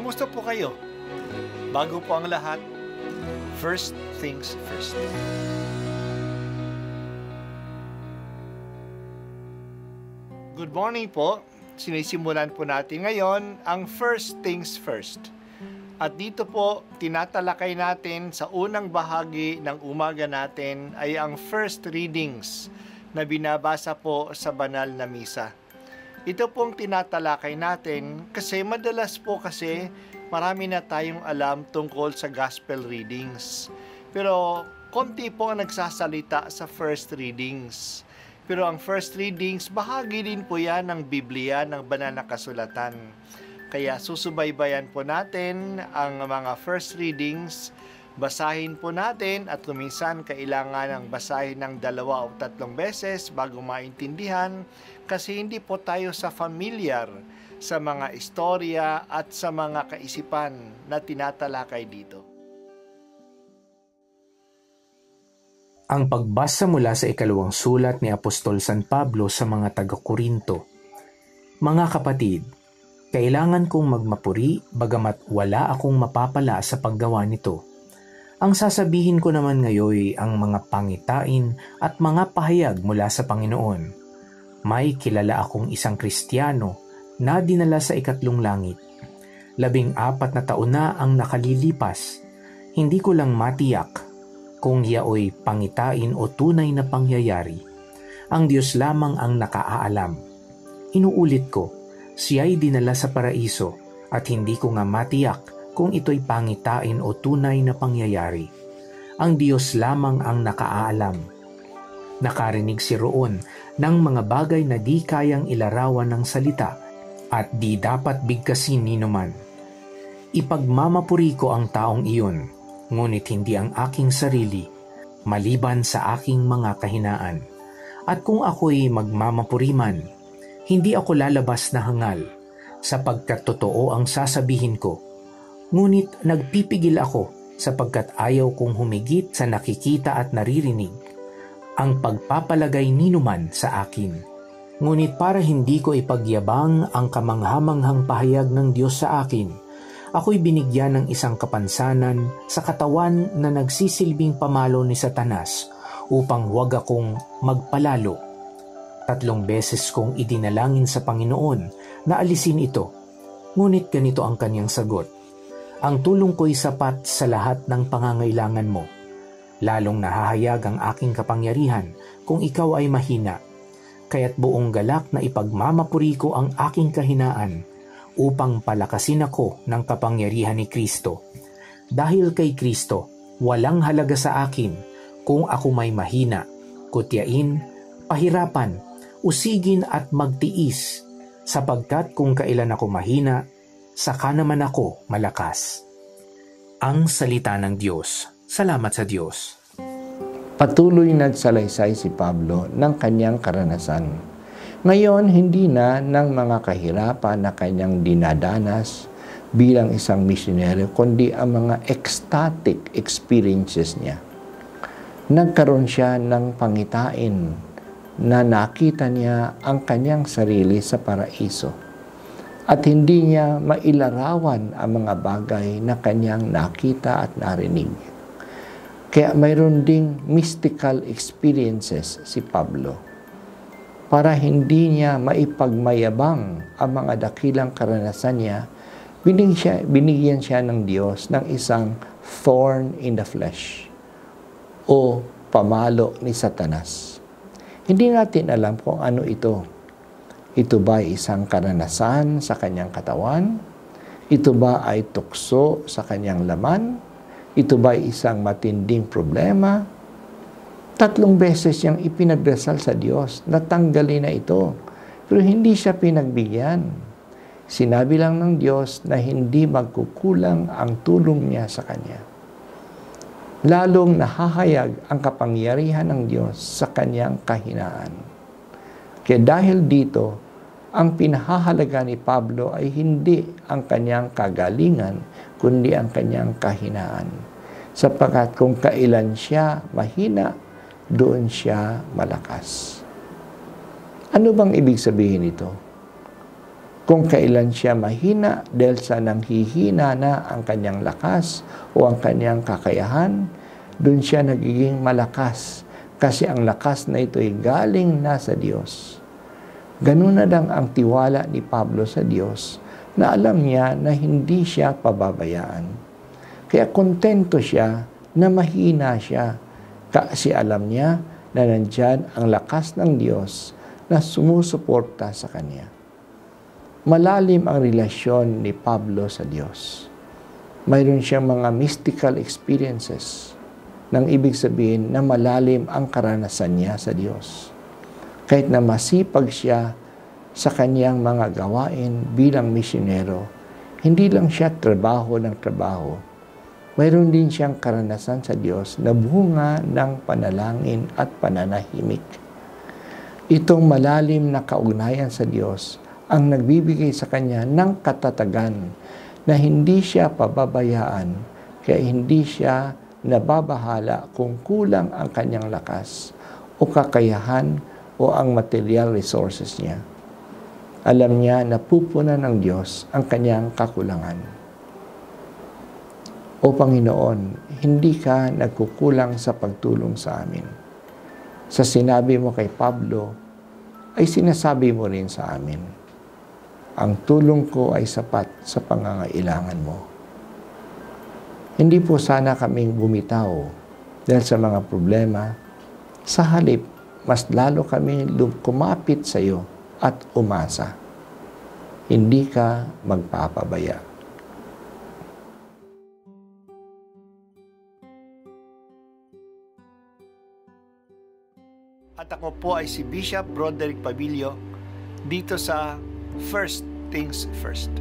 Kumusta po kayo? Bago po ang lahat, first things first. Good morning po. Sinisimulan po natin ngayon ang first things first. At dito po, tinatalakay natin sa unang bahagi ng umaga natin ay ang first readings na binabasa po sa banal na misa. Ito pong tinatalakay natin kasi madalas po kasi marami na tayong alam tungkol sa gospel readings. Pero konti po ang nagsasalita sa first readings. Pero ang first readings, bahagi din po yan ng Biblia, ng banal na kasulatan. Kaya susubaybayan po natin ang mga first readings. Basahin po natin at minsan kailangan ng basahin ng 2 o 3 beses bago maintindihan kasi hindi po tayo familiar sa mga istorya at sa mga kaisipan na tinatalakay dito. Ang pagbasa mula sa ikalawang sulat ni Apostol San Pablo sa mga taga-Korinto. Mga kapatid, kailangan kong magmapuri bagamat wala akong mapapala sa paggawa nito. Ang sasabihin ko naman ngayon ang mga pangitain at mga pahayag mula sa Panginoon. May kilala akong isang Kristiyano na dinala sa ikatlong langit. 14 na taon na ang nakalilipas. Hindi ko lang matiyak kung yaoy pangitain o tunay na pangyayari. Ang Diyos lamang ang nakaaalam. Inuulit ko, siya'y dinala sa paraiso at hindi ko nga matiyak kung ito'y pangitain o tunay na pangyayari. Ang Diyos lamang ang nakaalam. Nakarinig si roon ng mga bagay na di kayang ilarawan ng salita at di dapat bigkasin ni numan. Ipagmamapuri ko ang taong iyon, ngunit hindi ang aking sarili, maliban sa aking mga kahinaan. At kung ako'y magmamapuri man, hindi ako lalabas na hangal, sapagkat totoo ang sasabihin ko. Ngunit nagpipigil ako sapagkat ayaw kong humigit sa nakikita at naririnig ang pagpapalagay ninuman sa akin. Ngunit para hindi ko ipagyabang ang kamanghamanghang pahayag ng Diyos sa akin, ako'y binigyan ng isang kapansanan sa katawan na nagsisilbing pamalo ni Satanas upang huwag akong magpalalo. 3 beses kong idinalangin sa Panginoon na alisin ito, ngunit ganito ang kanyang sagot. Ang tulong ko'y sapat sa lahat ng pangangailangan mo. Lalong nahahayag ang aking kapangyarihan kung ikaw ay mahina. Kaya't buong galak na ipagmamapuri ko ang aking kahinaan upang palakasin ako ng kapangyarihan ni Kristo. Dahil kay Kristo, walang halaga sa akin kung ako may mahina, kutyain, pahirapan, usigin at magtiis, sapagkat kung kailan ako mahina, saka naman ako malakas. Ang salita ng Diyos. Salamat sa Diyos. Patuloy nagsalaysay si Pablo ng kanyang karanasan. Ngayon, hindi na ng mga kahirapan na kanyang dinadanas bilang isang misyonero, kundi ang mga ecstatic experiences niya. Nagkaroon siya ng pangitain na nakita niya ang kanyang sarili sa paraiso. At hindi niya mailarawan ang mga bagay na kanyang nakita at narinig. Kaya mayroon ding mystical experiences si Pablo. Para hindi niya maipagmayabang ang mga dakilang karanasan niya, binigyan siya ng Diyos ng isang thorn in the flesh o pamalo ni Satanas. Hindi natin alam kung ano ito. Ito ba ay isang karanasan sa kanyang katawan? Ito ba ay tukso sa kanyang laman? Ito ba ay isang matinding problema? 3 beses siyang ipinagdasal sa Diyos, natanggalin na ito. Pero hindi siya pinagbigyan. Sinabi lang ng Diyos na hindi magkukulang ang tulong niya sa kanya. Lalong nahahayag ang kapangyarihan ng Diyos sa kanyang kahinaan. Kaya dahil dito, ang pinahahalaga ni Pablo ay hindi ang kanyang kagalingan, kundi ang kanyang kahinaan. Sapagkat kung kailan siya mahina, doon siya malakas. Ano bang ibig sabihin nito? Kung kailan siya mahina dahil sa nanghihina na ang kanyang lakas o ang kanyang kakayahan, doon siya nagiging malakas kasi ang lakas na ito ay galing na sa Diyos. Ganun na lang ang tiwala ni Pablo sa Diyos na alam niya na hindi siya pababayaan. Kaya kontento siya na mahina siya kasi alam niya na nandyan ang lakas ng Diyos na sumusuporta sa kanya. Malalim ang relasyon ni Pablo sa Diyos. Mayroon siyang mga mystical experiences nang ibig sabihin na malalim ang karanasan niya sa Diyos. Kahit na masipag siya sa kanyang mga gawain bilang misyonero, hindi lang siya trabaho ng trabaho. Mayroon din siyang karanasan sa Diyos na bunga ng panalangin at pananahimik. Itong malalim na kaugnayan sa Diyos ang nagbibigay sa kanya ng katatagan na hindi siya pababayaan, kaya hindi siya nababahala kung kulang ang kanyang lakas o kakayahan o ang material resources niya. Alam niya na pupunan ng Diyos ang kanyang kakulangan. O Panginoon, hindi ka nagkukulang sa pagtulong sa amin. Sa sinabi mo kay Pablo, ay sinasabi mo rin sa amin. Ang tulong ko ay sapat sa pangangailangan mo. Hindi po sana kaming bumitaw dahil sa mga problema. Sa halip, mas lalo kami kumapit sa iyo at umasa. Hindi ka magpapabaya. At ako po ay si Bishop Broderick Pabilio dito sa First Things First.